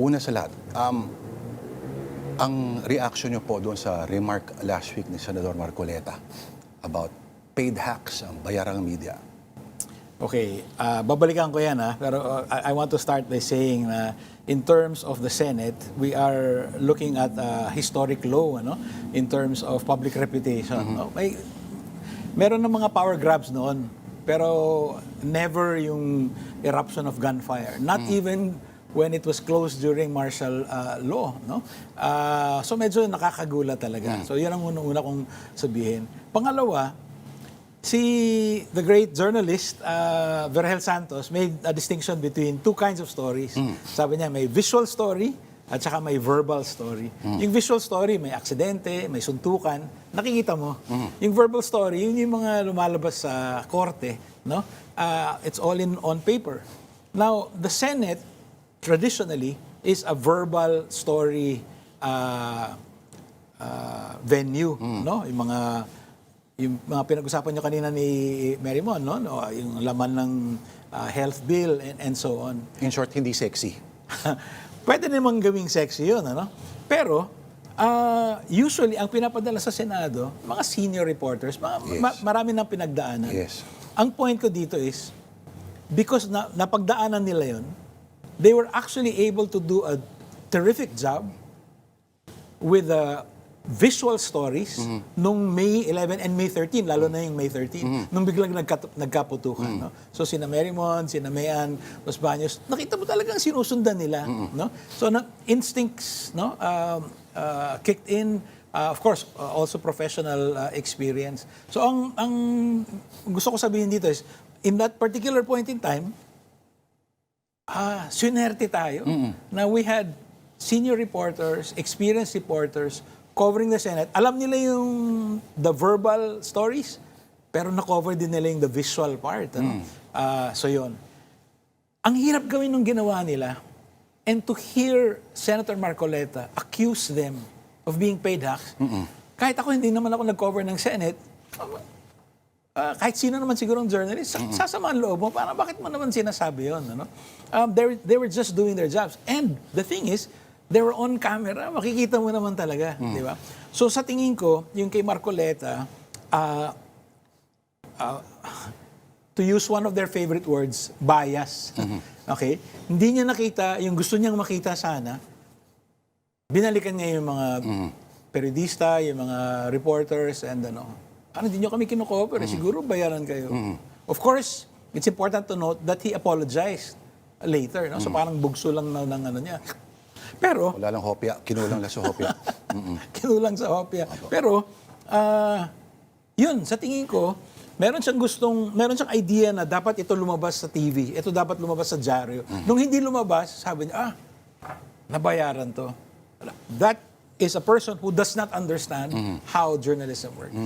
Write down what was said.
Una sa lahat, ang reaction niyo po doon sa remark last week ni Senador Marcoleta about paid hacks ang bayarang media. Okay, babalikan ko yan pero I want to start by saying na in terms of the Senate, we are looking at a historic low in terms of public reputation. No? Meron ng mga power grabs noon, pero never yung eruption of gunfire. Not even when it was closed during martial law. No? So medyo nakakagulat talaga. So yan ang unang-una kong sabihin. Pangalawa, the great journalist, Vergel Santos, made a distinction between two kinds of stories. Sabi niya, may visual story at saka may verbal story. Yung visual story, may aksidente, may suntukan, nakikita mo. Yung verbal story, yun yung mga lumalabas sa korte. No? It's all on paper. Now, the Senate, traditionally, is a verbal story venue. No? Yung mga pinag-usapan nyo kanina ni Mary Mon, no? Yung laman ng health bill and so on. In short, hindi sexy. Pwede namang gawing sexy yun, Pero, usually, ang pinapadala sa Senado, mga senior reporters, marami nang pinagdaanan. Yes. Ang point ko dito is, because napagdaanan nila yun, they were actually able to do a terrific job with the visual stories nung May 11 and May 13, lalo na yung May 13, nung biglang nagkaputukan. No? So sina Marymon, sina Mayan, Los Baños, nakita mo talagang sinusundan nila. No? So instincts kicked in, of course, also professional experience. So ang gusto ko sabihin dito is, in that particular point in time, swinerte tayo na we had senior reporters, experienced reporters, covering the Senate. Alam nila the verbal stories, pero na-cover din nila yung the visual part. So yun. Ang hirap gawin nung ginawa nila, and to hear Senator Marcoleta accuse them of being paid hacks, kahit ako hindi naman ako nag-cover ng Senate, kahit sino naman sigurong journalist, sasama ang loob mo, parang bakit mo naman sinasabi yun? They were just doing their jobs. And the thing is, they were on camera, makikita mo naman talaga, di ba? So sa tingin ko, yung kay Marcoleta, to use one of their favorite words, bias. Okay? Hindi niya nakita, yung gusto niyang makita sana, binalikan niya yung mga periodista, yung mga reporters, and hindi niyo kami kinukover, siguro bayaran kayo. Of course, it's important to note that he apologized later. So parang bugso lang ng niya. Pero wala lang hopya, kinulang lang sa hopya. Kinulang sa hopya. Pero yun, sa tingin ko, meron siyang idea na dapat ito lumabas sa TV, ito dapat lumabas sa dyaryo. Nung hindi lumabas, sabi niya, nabayaran to. That is a person who does not understand how journalism works.